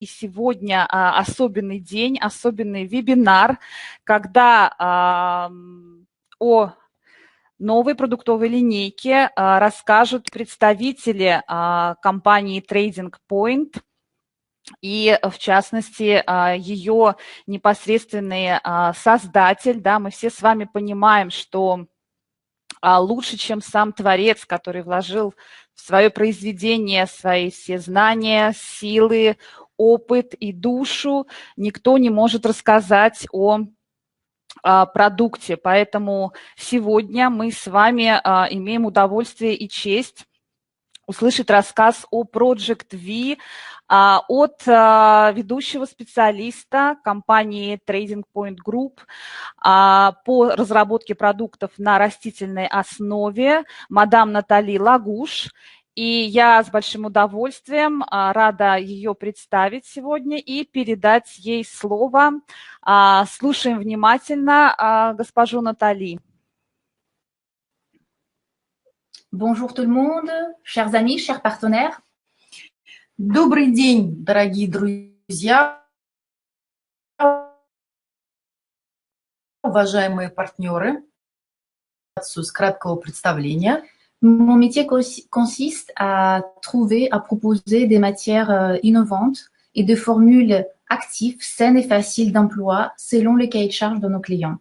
И сегодня особенный день, особенный вебинар, когда о новой продуктовой линейке расскажут представители компании Trading Point и, в частности, ее непосредственный создатель. Да, мы все с вами понимаем, что лучше, чем сам творец, который вложил в свое произведение свои все знания, силы, опыт и душу, никто не может рассказать о продукте. Поэтому сегодня мы с вами имеем удовольствие и честь услышать рассказ о Project V от ведущего специалиста компании Trading Point Group по разработке продуктов на растительной основе, мадам Натали Лагуш. И я с большим удовольствием рада ее представить сегодня и передать ей слово. Слушаем внимательно госпожу Натали. Bonjour tout le monde, chers amis, chers partenaires. Добрый день, дорогие друзья, уважаемые партнеры. С краткого представления. Mon métier consiste à trouver, à proposer des matières innovantes et des formules actives, saines et faciles d'emploi selon les cahiers de charges de nos clients.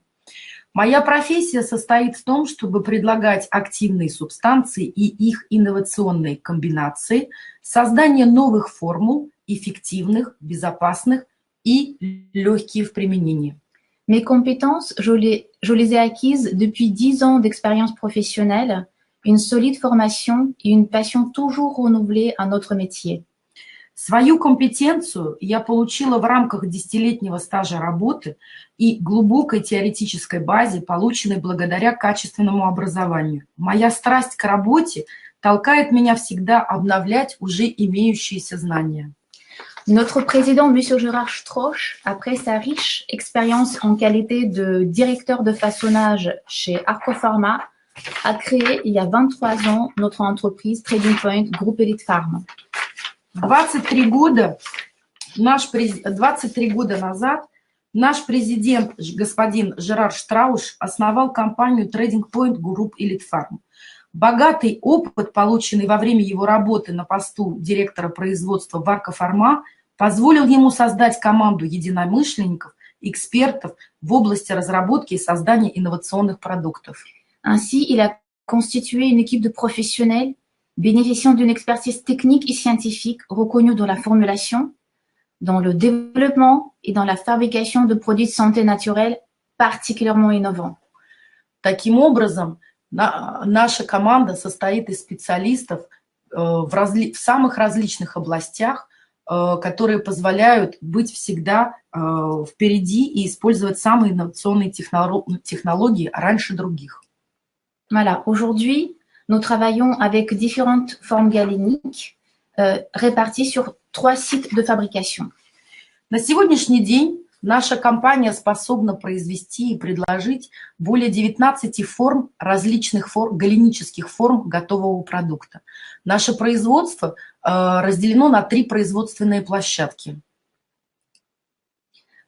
Моя профессия состоит в том, чтобы предлагать активные субстанции и их инновационные комбинации, создание новых формул, эффективных, безопасных и легкие в применении. Mes compétences, je les ai acquises depuis 10 ans d'expérience professionnelle, une solide formation et une passion toujours renouvelée à notre métier. Свою компетенцию я получила в рамках 10-летнего стажа работы и глубокой теоретической базе, полученной благодаря качественному образованию. Моя страсть к работе толкает меня всегда обновлять уже имеющиеся знания. Notre président, M. Gérard Strauch, après sa riche expérience en qualité de directeur de façonnage chez Arcopharma, a créé il y a 23 ans notre entreprise Trading Point Group Elite Farm. 23 года назад наш президент, господин Жерар Штрауш, основал компанию Trading Point Group Elite Farm. Богатый опыт, полученный во время его работы на посту директора производства в Аркофарма, позволил ему создать команду единомышленников, экспертов в области разработки и создания инновационных продуктов. Ainsi, il a constitué une équipe de professionnels bénéficiant d'une expertise technique et scientifique reconnue dans la formulation, dans le développement et dans la fabrication de produits de santé naturelle particulièrement innovants. Таким образом, наша команда состоит из специалистов в самых различных областях, которые позволяют быть всегда впереди и использовать самые инновационные технологии раньше других. Voilà, aujourd'hui, nous travaillons avec différentes formes galéniques réparties sur 3 sites de fabrication. На сегодняшний день наша компания способна произвести и предложить более 19 форм, различных галенических форм готового продукта. Наше производство разделено на 3 производственные площадки.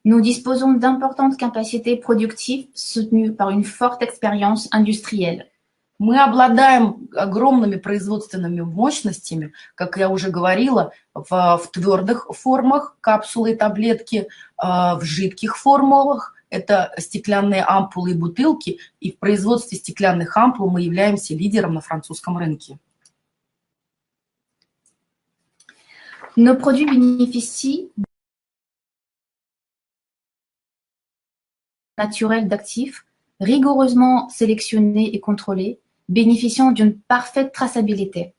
Nous disposons d'importantes capacités productives soutenues par une forte expérience industrielle. Мы обладаем огромными производственными мощностями, как я уже говорила, в твердых формах, капсулы и таблетки, в жидких формулах, это стеклянные ампулы и бутылки, и в производстве стеклянных ампул мы являемся лидером на французском рынке. Nos produits bénéficient naturels d'actifs rigoureusement sélectionnés et contrôlés, bénéficiant d'une parfaite traçabilité.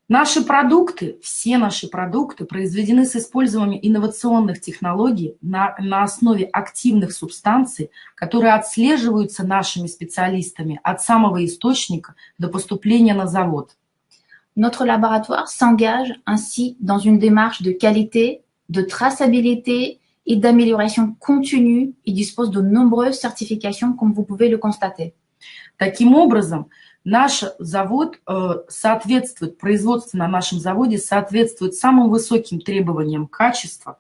Наши продукты, все наши продукты произведены с использованием инновационных технологий на основе активных субстанций, которые отслеживаются нашими специалистами от самого источника до поступления на завод. Notre laboratoire s'engage ainsi dans une démarche de qualité, de traçabilité et d'amélioration continue et dispose de nombreuses certifications, comme vous pouvez le constater. Таким образом, Наш завод соответствует, производство на нашем заводе соответствует самым высоким требованиям качества,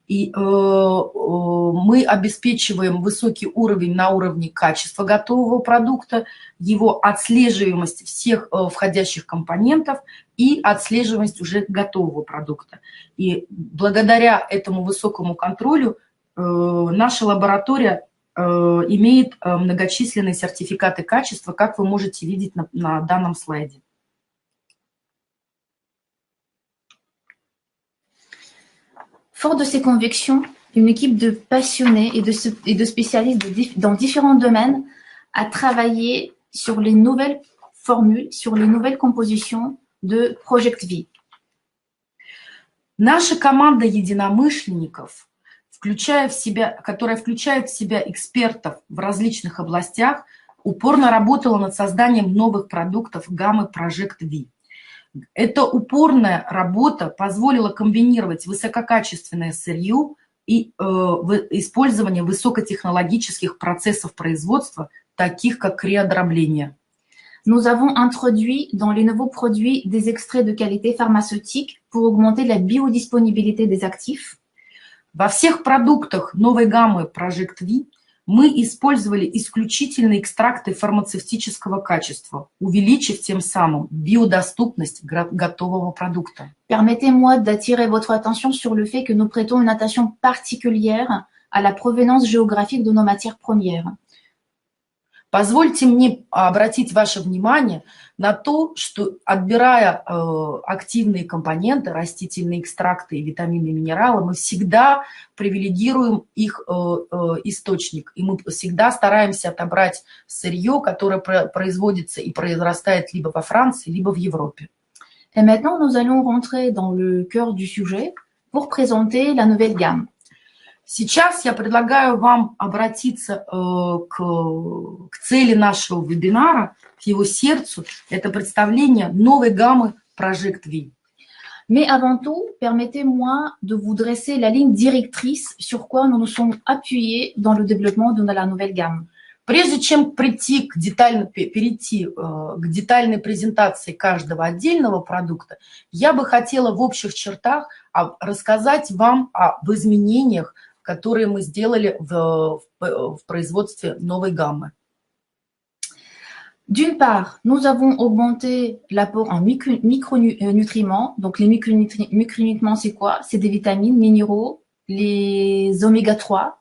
и мы обеспечиваем высокий уровень на уровне качества готового продукта, его отслеживаемость всех входящих компонентов и отслеживаемость уже готового продукта. И благодаря этому высокому контролю наша лаборатория имеет многочисленные сертификаты качества, как вы можете видеть на данном слайде. Fort de ses convictions, une équipe de passionnés et de spécialistes dans différents domaines a travaillé sur les nouvelles formules, sur les nouvelles compositions de Project V. Наша команда единомышленников, которая включает в себя экспертов в различных областях, упорно работала над созданием новых продуктов гаммы Project V. Эта упорная работа позволила комбинировать высококачественное сырье и использование высокотехнологических процессов производства, таких как криодробление. Nous avons introduit dans les nouveaux produits des extraits de qualité pharmaceutique pour augmenter la biodisponibilité des actifs. Во всех продуктах новой гаммы Project V мы использовали исключительно экстракты фармацевтического качества, увеличив тем самым биодоступность готового продукта. Permettez-moi d'attirer votre attention sur le fait que nous prêtons une attention particulière à la provenance géographique de nos matières premières. Позвольте мне обратить ваше внимание на то, что, отбирая активные компоненты, растительные экстракты и витамины и минералы, мы всегда привилегируем их источник. И мы всегда стараемся отобрать сырье, которое производится и произрастает либо во Франции, либо в Европе. Et maintenant, nous allons rentrer dans le cœur du sujet pour présenter la nouvelle gamme. Сейчас я предлагаю вам обратиться к цели нашего вебинара, к его сердцу. Это представление новой гаммы Project V. Mais avant tout, permettez-moi de vous dresser la ligne directrice sur quoi nous nous sommes appuyés dans le développement de la nouvelle gamme. Прежде чем перейти к детальной презентации каждого отдельного продукта, я бы хотела в общих чертах рассказать вам об изменениях, которые мы сделали в производстве новой гаммы. D'une part, nous avons augmenté l'apport en micronutriments. Donc, les micronutriments, c'est quoi? C'est des vitamines, minéraux, les oméga-3.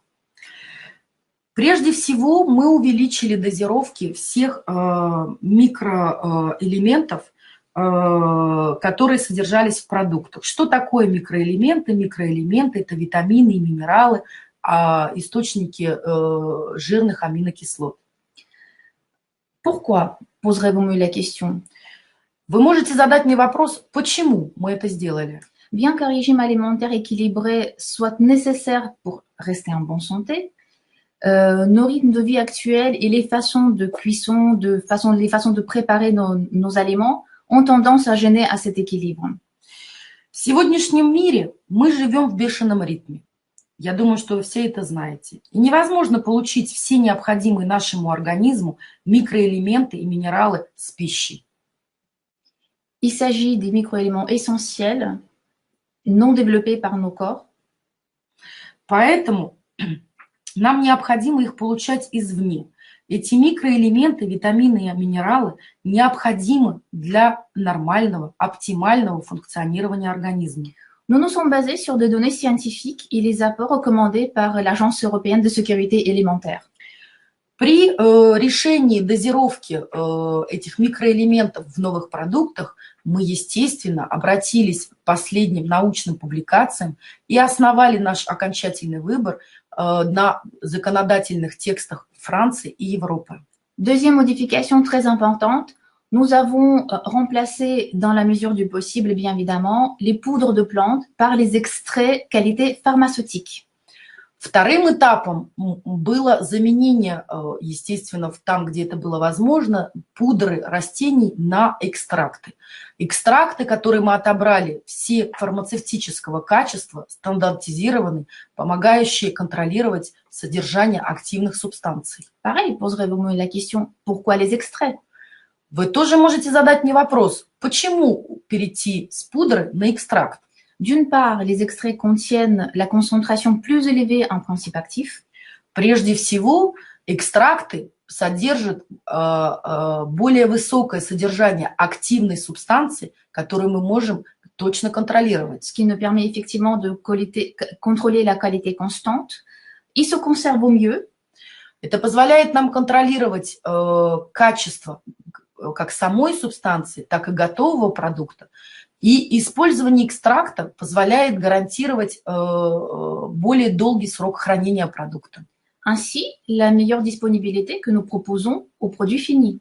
Прежде всего, мы увеличили дозировки всех микроэлементов, которые содержались в продуктах. Что такое микроэлементы? Микроэлементы – это витамины и минералы, источники жирных аминокислот. Pourquoi? Poserez-vous la question. Вы можете задать мне вопрос, почему мы это сделали? Bien qu'un régime alimentaire équilibré soit nécessaire pour rester en bonne santé, nos rythmes de vie actuels et les façons de cuisson, les façons de préparer nos aliments ont tendance à gêner à cet équilibre. В сегодняшнем мире мы живем в бешеном ритме. Я думаю, что вы все это знаете. И невозможно получить все необходимые нашему организму микроэлементы и минералы с пищей. Il s'agit des microéléments essentiels non développés par nos corps. Поэтому нам необходимо их получать извне. Эти микроэлементы, витамины и минералы необходимы для нормального, оптимального функционирования организма. Nous nous sommes basés sur des données scientifiques et les apports recommandés par l'Agence européenne de sécurité élémentaire. При решении дозировки этих микроэлементов в новых продуктах мы, естественно, обратились к последним научным публикациям и основали наш окончательный выбор на законодательных текстах Франции и Европы. Deuxième modification très importante, nous avons remplacé, dans la mesure du possible, bien évidemment, les poudres de plantes par les extraits qualité pharmaceutique. Вторым этапом было заменение, естественно, там, где это было возможно, пудры растений на экстракты. Экстракты, которые мы отобрали, все фармацевтического качества, стандартизированы, помогающие контролировать содержание активных субстанций. Pareil, poserez-vous la question, pourquoi les extraits? Вы тоже можете задать мне вопрос, почему перейти с пудры на экстракт? D'une part, les extraits contiennent la concentration plus élevée en principe actif. Прежде всего, экстракты содержат более высокое содержание активной субстанции, которую мы можем точно контролировать. Ce qui nous permet effectivement de contrôler la qualité constante. Ils se conservent au mieux. Это позволяет нам контролировать качество как самой субстанции, так и готового продукта. И использование экстракта позволяет гарантировать более долгий срок хранения продукта. Ainsi, la meilleure disponibilité que nous proposons aux produits finis.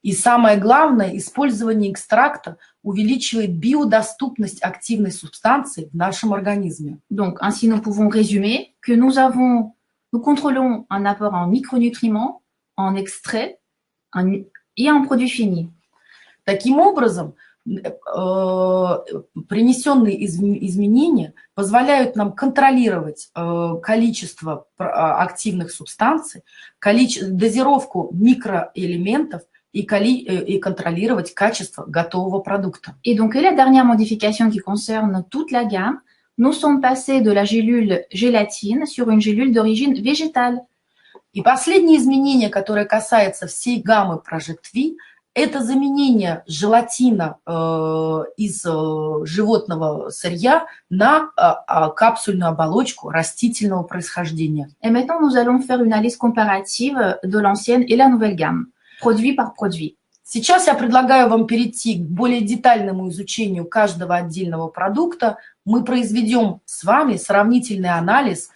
И самое главное, использование экстракта увеличивает биодоступность активной субстанции в нашем организме. Donc, ainsi, nous pouvons résumer que nous contrôlons un apport en micronutriments, en extrait et en produits finis. Таким образом, принесенные изменения позволяют нам контролировать количество активных субстанций, дозировку микроэлементов и контролировать качество готового продукта. Et donc, la dernière modification qui concerne toute la gamme, nous sommes passés de la gélule gélatine sur une gélule d'origine végétale. И последнее изменение, которое касается всей гаммы Project V, это заменение желатина из животного сырья на капсульную оболочку растительного происхождения. Et maintenant, nous allons faire une analyse comparative de l'ancienne et la nouvelle gamme, produit par produit. Сейчас я предлагаю вам перейти к более детальному изучению каждого отдельного продукта. Мы произведем с вами сравнительный анализ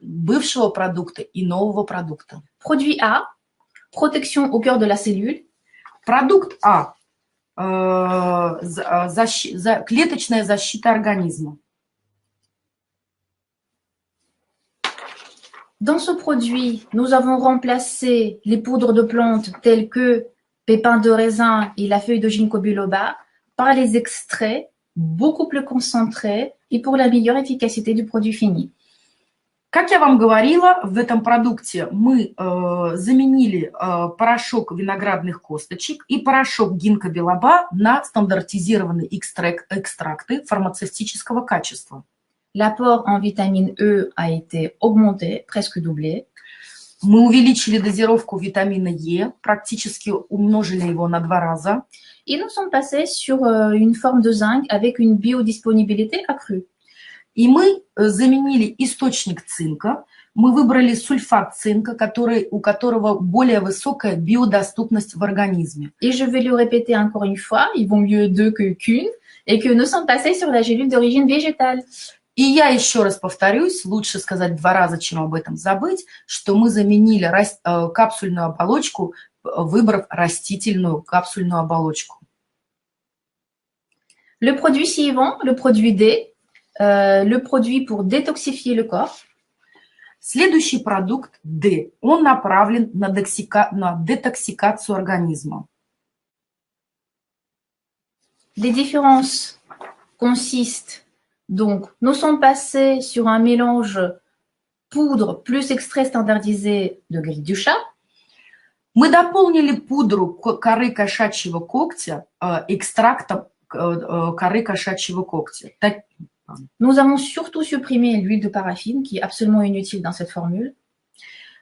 бывшего продукта и нового продукта. Produit A, protection au cœur de la cellule. Продукт А клеточная защита организма. Dans ce produit, nous avons remplacé les poudres de plantes telles que pépins de raisin et la feuille de ginkgo biloba par les extraits beaucoup plus concentrés et pour la meilleure efficacité du produit fini. Как я вам говорила, в этом продукте мы заменили порошок виноградных косточек и порошок гинкго-билоба на стандартизированные экстракты фармацевтического качества. L'apport en vitamine E a été augmenté, presque doublé. Мы увеличили дозировку витамина Е, практически умножили его на 2 раза. Et nous sommes passés sur une forme de zinc avec une biodisponibilité accrue. И мы заменили источник цинка, мы выбрали сульфат цинка, у которого более высокая биодоступность в организме. Et je vais le répéter encore une fois, il vaut mieux deux qu'une, et que nous sommes passés sur la gélule d'origine végétale. И я еще раз повторюсь, лучше сказать 2 раза, чем об этом забыть, что мы заменили капсульную оболочку, выбрав растительную капсульную оболочку. Le produit suivant, le produit D, le produit pour détoxifier le corps. Следующий продукт D, он направлен на детоксикацию организма. Les différences consistent, donc, nous sommes passés sur un mélange poudre plus extrait standardisé de grille du chat. Мы дополнили пудру коры кошачьего когтя экстрактом коры кошачьего когтя. Nous avons surtout supprimé l'huile de paraffine, qui est absolument inutile dans cette formule.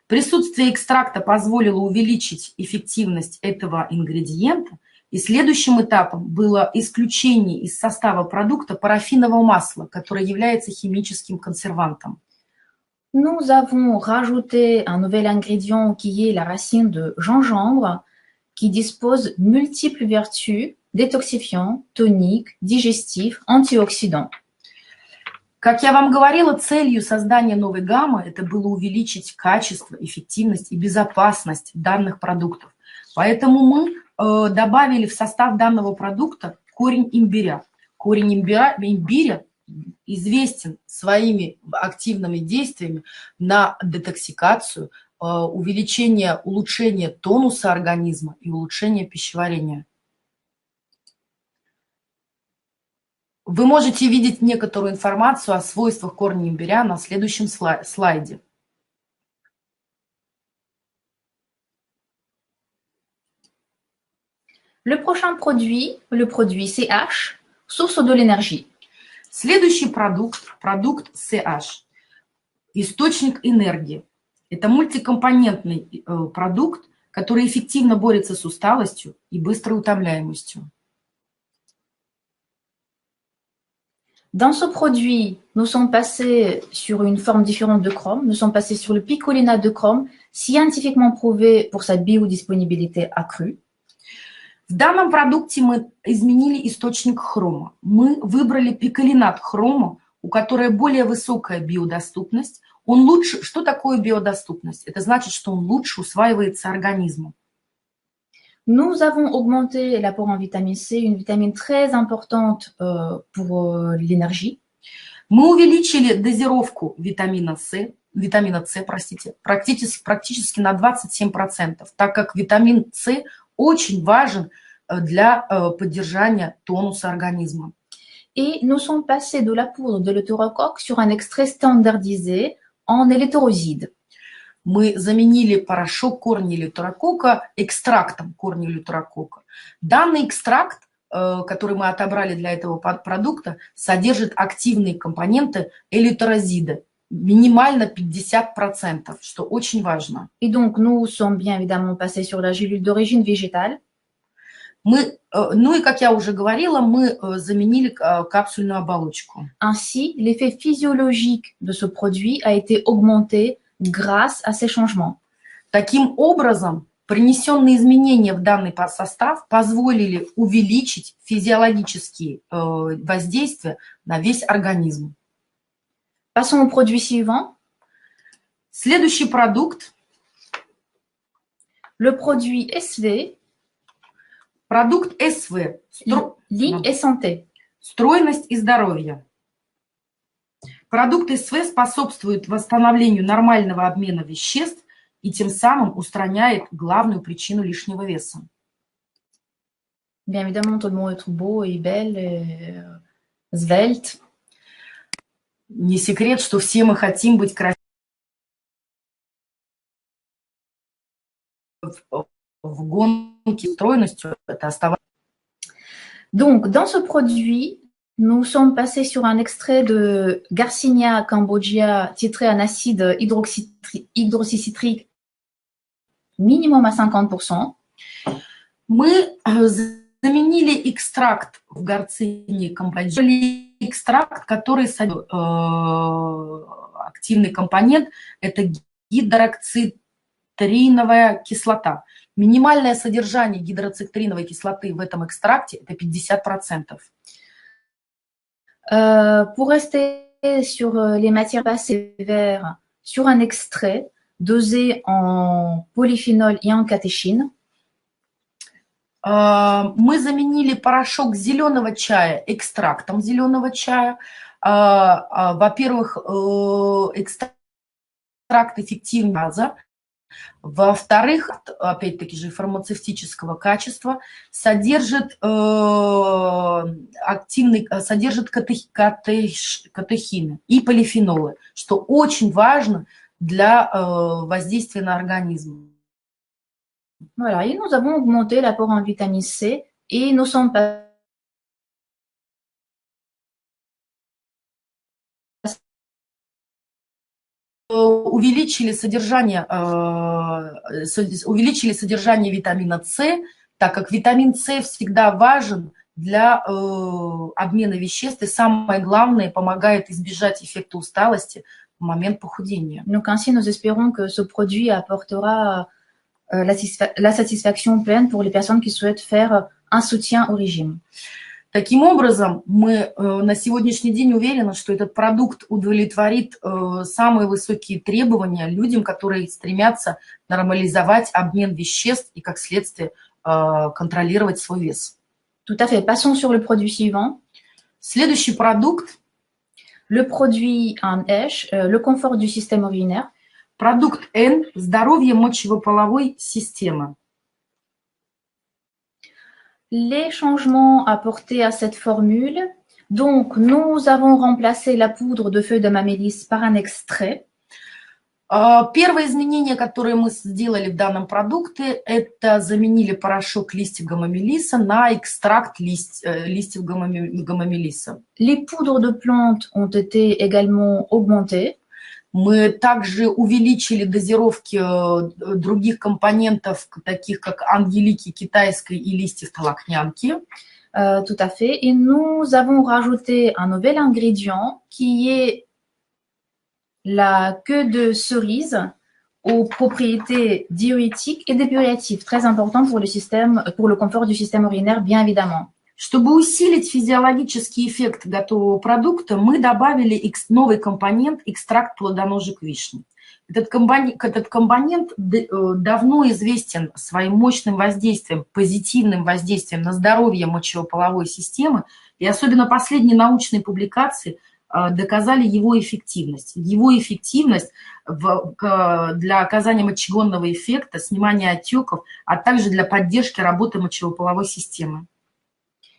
Присутствие экстракта позволило увеличить эффективность этого ингредиента, и следующим этапом было исключение из состава продукта парафинового масла, которое является химическим консервантом. Nous avons rajouté un nouvel ingrédient qui est la racine de gingembre, qui dispose multiples vertus détoxifiants, toniques, digestifs, antioxydants. Как я вам говорила, целью создания новой гаммы это было увеличить качество, эффективность и безопасность данных продуктов. Поэтому мы добавили в состав данного продукта корень имбиря. Корень имбиря известен своими активными действиями на детоксикацию, улучшение тонуса организма и улучшение пищеварения. Вы можете видеть некоторую информацию о свойствах корня имбиря на следующем слайде. Le prochain produit, le produit CH, source de l'énergie. Следующий продукт CH, источник энергии. Это мультикомпонентный продукт, который эффективно борется с усталостью и быстрой утомляемостью. Dans ce produit, nous sommes passés sur une forme différente de chrome. Nous sommes passés sur le picolinate de chrome, scientifiquement prouvé pour sa biodisponibilité accrue. В данном продукте мы изменили источник хрома. Мы выбрали пиколинат хрома, у которой более высокая биодоступность. Он лучше... Что такое биодоступность? Это значит, что он лучше усваивается организмом. Nous avons augmenté l'apport en vitamine C, une vitamine très importante pour l'énergie. Мы увеличили дозировку витамина С, практически на 27%, так как витамин С очень важен для поддержания тонуса организма. Et nous sommes passés de la poudre de l'eutérocoque sur un extrait standardisé en érythroside. Мы заменили порошок корня элeuтерокока экстрактом корня элeuтерокока. Данный экстракт, который мы отобрали для этого продукта, содержит активные компоненты элeuтерозида, минимально 50%, что очень важно. Et donc, nous sommes bien évidemment passés sur la gélule d'origine végétale. Ну и, как я уже говорила, мы заменили капсульную оболочку. Ainsi, l'effet physiologique de ce produit a été augmenté grâce à ces changements. Таким образом, принесенные изменения в данный состав позволили увеличить физиологические воздействия на весь организм. Passons au produit suivant. Следующий продукт. Le produit SV. Продукт СВ. Ligne et santé. Стройность и здоровье. Продукт СВ способствует восстановлению нормального обмена веществ и тем самым устраняет главную причину лишнего веса. Bien évidemment, tout le monde est beau et belle et svelte. Не секрет, что все мы хотим быть красивыми в гонке стройностью. Это оставаться. Donc, dans ce produit, nous sommes passés sur un extrait de Garcinia cambogia titré en acide hydroxycitrique minimum à 50%. Мы заменили экстракт в Гарцине камбоджи, экстракт, который содержит активный компонент, это гидрокситриновая кислота. Минимальное содержание гидроцитриновой кислоты в этом экстракте – это 50%. Pour rester sur les matières passées sévères, sur un extrait dosé en polyphénol et en catéchine. Мы заменили порошок зеленого чая экстрактом зеленого чая. Во-первых, экстракт эффективного газа. Во-вторых, опять-таки же фармацевтического качества, содержит катехины и полифенолы, что очень важно для воздействия на организм. Voilà, et nous avons augmenté l'apport en vitamine C et nous sommes увеличили содержание витамина С, так как витамин С всегда важен для обмена веществ и, самое главное, помогает избежать эффекта усталости в момент похудения. Donc ainsi, nous espérons que ce produit apportera la satisfaction pleine pour les personnes qui souhaitent faire un soutien au régime. Таким образом, мы на сегодняшний день уверены, что этот продукт удовлетворит самые высокие требования людям, которые стремятся нормализовать обмен веществ и, как следствие, контролировать свой вес. Tout à fait. Passons sur le produit suivant. Следующий продукт. Le produit en H, le confort du système urinaire. Продукт N – здоровье мочевополовой системы. Les changements apportés à cette formule. Donc, nous avons remplacé la poudre de feuilles de mamélisse par un extrait. Первое изменение, которое мы сделали в данном продукте, это заменили порошок листьев гамма-мелиса на экстракт листьев гамма-мелиса. Les poudres de plantes ont été également augmentées. Мы также увеличили дозировки других компонентов, таких как ангелики китайской и листьев толокнянки. Tout à fait. Et nous avons rajouté un nouvel ingrédient qui est la queue de cerise aux propriétés diurétiques et dépuratives, très important pour le confort du système urinaire, bien évidemment. Чтобы усилить физиологический эффект готового продукта, мы добавили новый компонент экстракт плодоножек вишни. Этот компонент давно известен своим мощным воздействием, позитивным воздействием на здоровье мочево-половой системы, и особенно последние научные публикации доказали его эффективность. Его эффективность для оказания мочегонного эффекта, снимания отеков, а также для поддержки работы мочево-половой системы.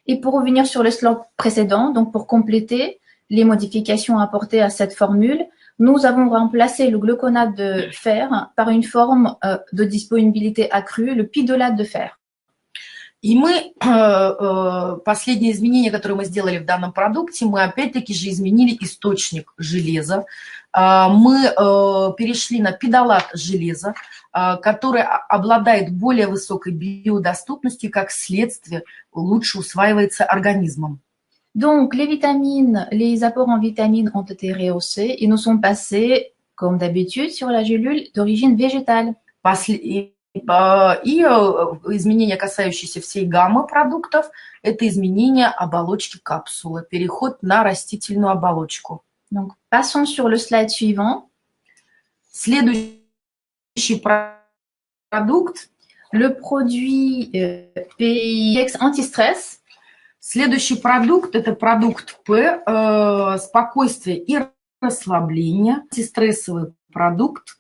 Et pour revenir sur le slide précédent, donc pour compléter les modifications apportées à cette formule, nous avons remplacé le gluconate de fer par une forme de disponibilité accrue, le pidolate de fer. И мы, последнее изменение, которое мы сделали в данном продукте, мы опять-таки же изменили источник железа. Мы перешли на пидолат железа, который обладает более высокой биодоступностью, как следствие лучше усваивается организмом. Donc, les apports en vitamines ont été rehaussés et nous sont passés, comme d'habitude, sur la gélule d'origine végétale. И изменения, касающиеся всей гаммы продуктов, это изменение оболочки капсулы, переход на растительную оболочку. Donc, passons sur le slide suivant. Следующий продукт. Le produit PIX anti-stress. Следующий продукт – это продукт П, спокойствие и расслабление, антистрессовый продукт,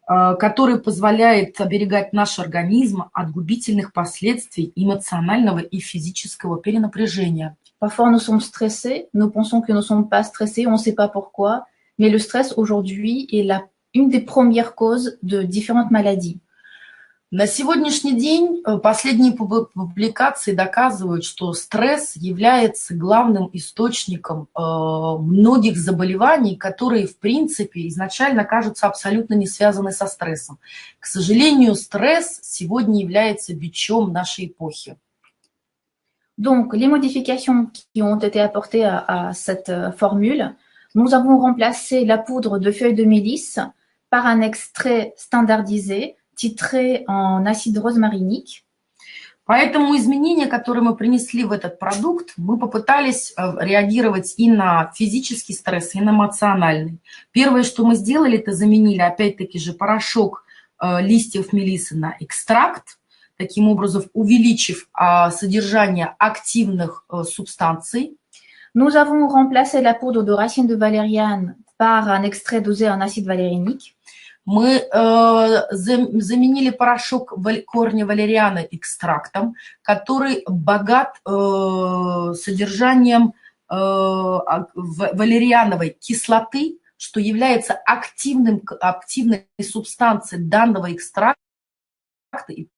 который позволяет оберегать наш организм от губительных последствий эмоционального и физического перенапряжения. Parfois, nous sommes stressés, nous pensons que nous ne sommes pas stressés, on ne sait pas pourquoi, mais le stress aujourd'hui est une des premières causes de différentes maladies. На сегодняшний день последние публикации доказывают, что стресс является главным источником многих заболеваний, которые, в принципе, изначально кажутся абсолютно не связаны со стрессом. К сожалению, стресс сегодня является бичом нашей эпохи. Donc, les modifications qui ont été apportées à cette formule, nous avons remplacé la poudre de feuilles de mélisse par un extrait standardisé titré en acide rosmarinique. Поэтому изменения, которые мы принесли в этот продукт, мы попытались реагировать и на физический стресс, и на эмоциональный. Первое, что мы сделали, это заменили опять-таки же порошок листьев мелисы на экстракт, таким образом увеличив содержание активных субстанций. Nous avons remplacé la poudre de racine de valériane par un extrait dosé en acide valérinique. Мы заменили порошок корня валерианы экстрактом, который богат содержанием валериановой кислоты, что является активной субстанцией данного экстракта и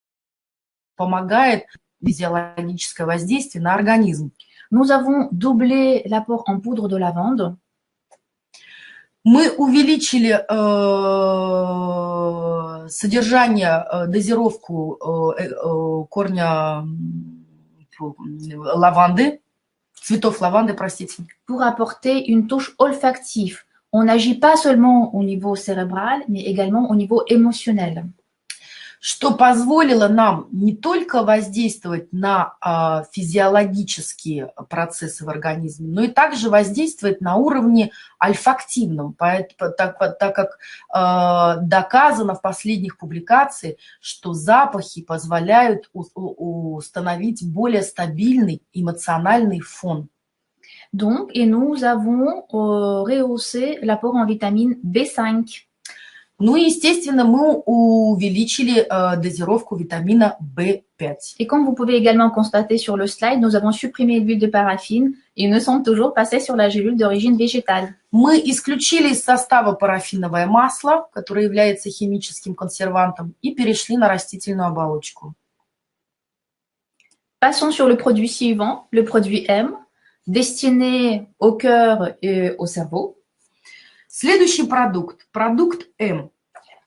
помогает физиологическое воздействие на организм. Nous avons doublé l'apport en poudre de lavande. Мы увеличили содержание, дозировку корня лаванды, цветов лаванды, простите. Pour apporter une touche olfactive. On n'agit pas seulement au niveau cérébral, mais également au niveau émotionnel. Что позволило нам не только воздействовать на физиологические процессы в организме, но и также воздействовать на уровне альфактивном, так как доказано в последних публикациях, что запахи позволяют установить более стабильный эмоциональный фон. Donc, et nous avons rehaussé l'apport en vitamine B5. Ну и, естественно, мы увеличили дозировку витамина В5. Et comme vous pouvez également constater sur le slide, nous avons supprimé l'huile de paraffine et nous sommes toujours passés sur la gélule d'origine végétale. Мы исключили из состава парафиновое масло, которое является химическим консервантом, и перешли на растительную оболочку. Passons sur le produit suivant, le produit M, destiné au cœur et au cerveau. Следующий продукт, продукт М,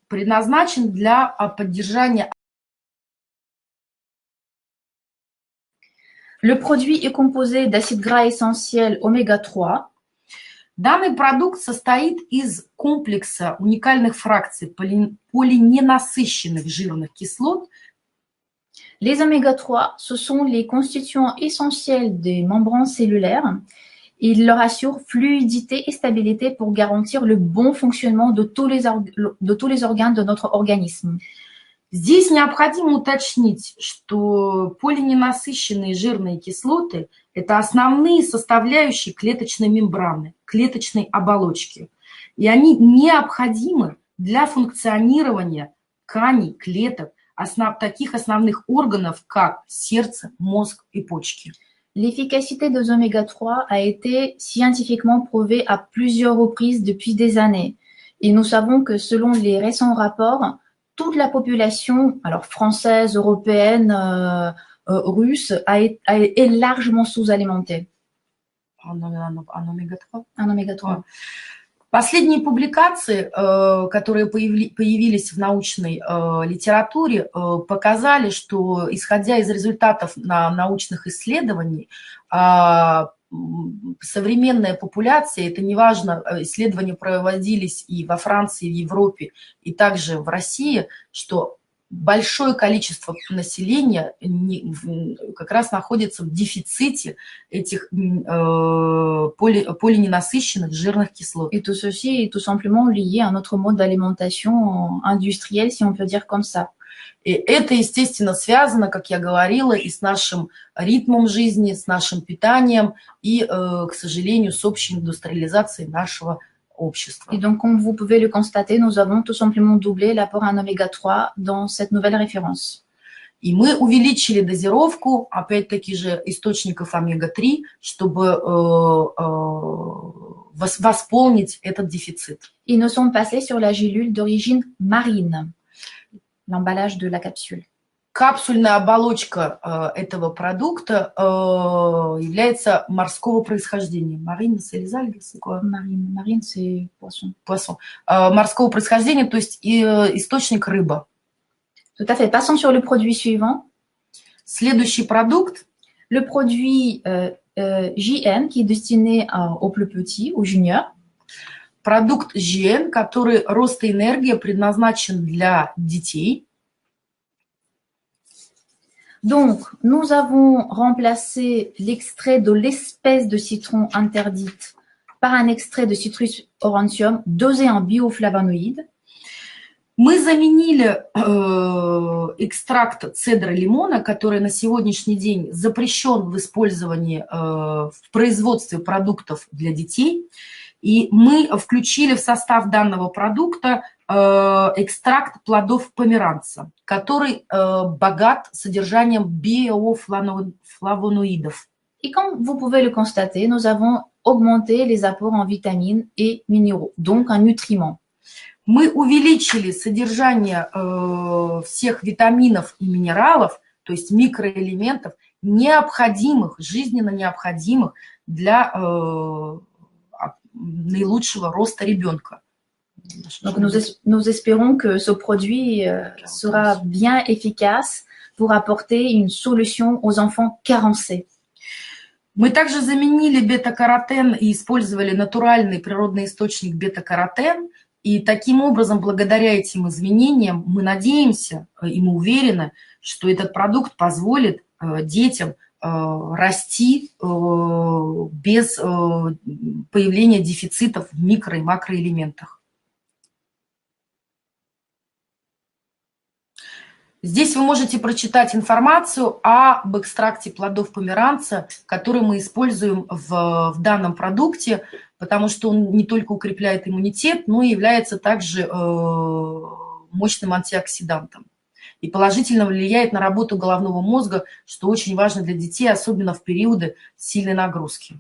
предназначен для поддержания. Le produit est composé d'acides gras essentiels oméga 3. Данный продукт состоит из комплекса уникальных фракций полиненасыщенных жирных кислот. Les oméga 3, ce sont les constituants essentiels des membranes cellulaires. Ils leur assurent fluidité et stabilité pour garantir le bon fonctionnement de tous les organes de notre organisme. Здесь необходимо уточнить, что полиненасыщенные жирные кислоты – это основные составляющие клеточной мембраны, клеточной оболочки. И они необходимы для функционирования тканей, клеток, таких основных органов, как сердце, мозг и почки. L'efficacité des oméga 3 a été scientifiquement prouvée à plusieurs reprises depuis des années. Et nous savons que selon les récents rapports, toute la population, alors française, européenne, russe, est largement sous-alimentée. Un oméga 3? Un oméga 3. Последние публикации, которые появились в научной литературе, показали, что, исходя из результатов научных исследований, современная популяция, это неважно, исследования проводились и во Франции, и в Европе, и также в России, что большое количество населения как раз находится в дефиците этих полиненасыщенных жирных кислот. Et tout ceci est tout simplement lié à notre mode d'alimentation industriel, si on peut dire comme ça. И это, естественно, связано, как я говорила, и с нашим ритмом жизни, с нашим питанием, и, к сожалению, с общей индустриализацией нашего общества. Et donc, comme vous pouvez le constater, nous avons tout simplement doublé l'apport en oméga 3 dans cette nouvelle référence. И мы увеличили дозировку, опять-таки же, источников омега-3, чтобы восполнить этот дефицит. Et nous sommes passés sur la gélule d'origine marine, l'emballage de la capsule. Капсульная оболочка этого продукта является морского происхождения. Марine, c'est les algues, c'est quoi? Marine, c'est poisson. Poisson. Морского происхождения, то есть источник рыба. Tout à fait. Passons sur le produit suivant. Следующий продукт. Le produit JN, qui est destiné aux plus petits, aux juniors. Продукт JN, который рост и энергия предназначен для детей. Donc, nous avons remplacé l'extrait de l'espèce de citron interdite par un extrait de Citrus aurantium dosé en bioflavonoïdes. Мы заменили экстракт цедра лимона, который на сегодняшний день запрещен в использовании в производстве продуктов для детей. И мы включили в состав данного продукта экстракт плодов померанца, который богат содержанием биофлавоноидов. Et comme vous pouvez le constater, nous avons augmenté les apports en vitamines et minéraux, donc en nutriments. Мы увеличили содержание всех витаминов и минералов, то есть микроэлементов, необходимых, жизненно необходимых для наилучшего роста ребенка. Donc nous espérons que ce produit sera bien efficace pour apporter une solution aux enfants carencés. Мы также заменили бета-каротен и использовали натуральный природный источник бета-каротен. И таким образом, благодаря этим изменениям, мы надеемся и мы уверены, что этот продукт позволит детям расти без появления дефицитов в микро- и макроэлементах. Здесь вы можете прочитать информацию об экстракте плодов померанца, который мы используем в данном продукте, потому что он не только укрепляет иммунитет, но и является также мощным антиоксидантом и положительно влияет на работу головного мозга, что очень важно для детей, особенно в периоды сильной нагрузки.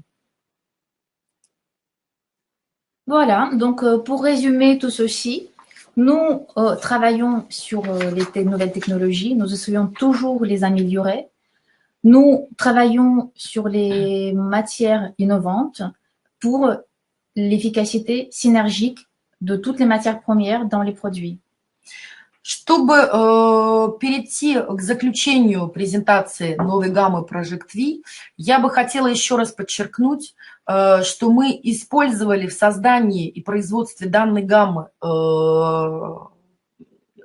Voilà, donc pour résumer tout ceci, nous travaillons sur les nouvelles technologies, nous essayons toujours les améliorer. Nous travaillons sur les matières innovantes pour l'efficacité synergique de toutes les matières premières dans les produits. Чтобы перейти к заключению презентации новой гаммы Project V, я бы хотела еще раз подчеркнуть, что мы использовали в создании и производстве данной гаммы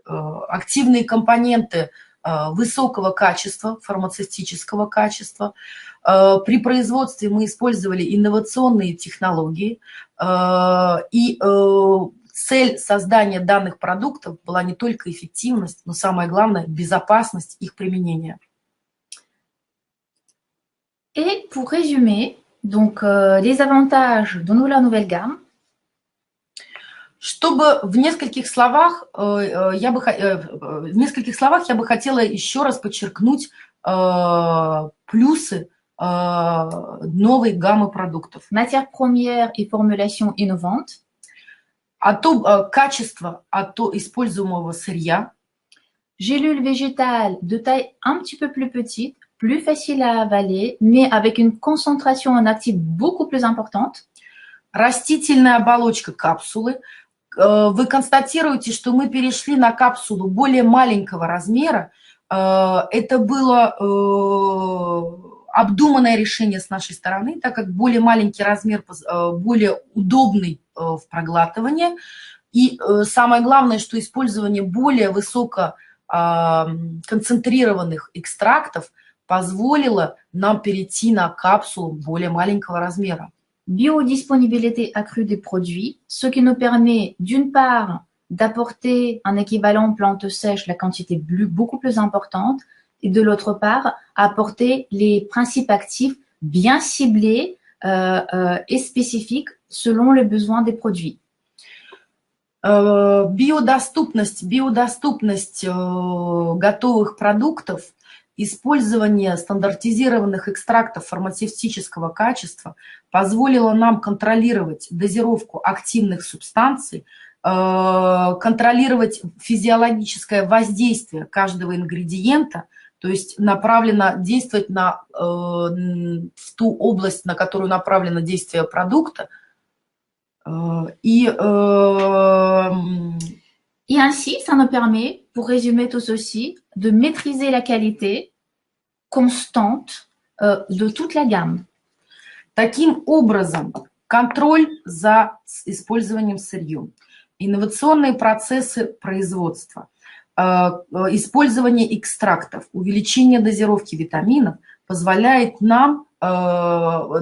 активные компоненты высокого качества, фармацевтического качества. При производстве мы использовали инновационные технологии, и цель создания данных продуктов была не только эффективность, но самое главное – безопасность их применения. Et pour résumer, donc les avantages de la nouvelle gamme. Чтобы в нескольких словах я бы хотела еще раз подчеркнуть плюсы новой гаммы продуктов. Matières premières et formulations innovantes. Качество используемого сырья. Gélules végétales de taille un petit peu plus petite, plus facile à avaler, mais avec une concentration en actifs beaucoup plus importante. Растительная оболочка капсулы. Вы констатируете, что мы перешли на капсулу более маленького размера. Это было обдуманное решение с нашей стороны, так как более маленький размер более удобный в проглатывании. И самое главное, что использование более высоко концентрированных экстрактов позволило нам перейти на капсулу более маленького размера. Biodisponibilité accrue des produits, ce qui nous permet d'une part d'apporter un équivalent plante sèche, la quantité beaucoup plus importante, et de l'autre part, apporter les principes actifs bien ciblés et spécifiques selon les besoins des produits. Биодоступность готовых продуктов, использование стандартизированных экстрактов фармацевтического качества позволило нам контролировать дозировку активных субстанций, контролировать физиологическое воздействие каждого ингредиента, то есть действовать в ту область, на которую направлено действие продукта. Et ainsi, ça nous permet, pour résumer tout ceci, de maîtriser la qualité constante de toute la gamme. Таким образом, контроль за использованием сырьем, инновационные процессы производства, использование экстрактов, увеличение дозировки витаминов позволяет нам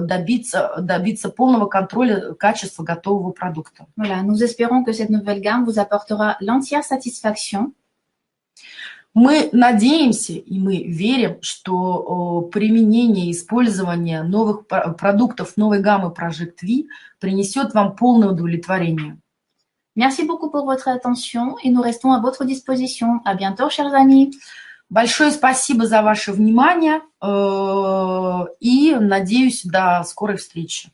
добиться полного контроля качества готового продукта. Voilà, nous espérons que cette nouvelle gamme vous apportера l'entière satisfaction. Мы надеемся и мы верим, что применение и использование новых продуктов новой гаммы Project V принесет вам полное удовлетворение. Merci beaucoup pour votre attention et nous restons à votre disposition. À bientôt, chers amis. Большое спасибо за ваше внимание и надеюсь, до скорой встречи.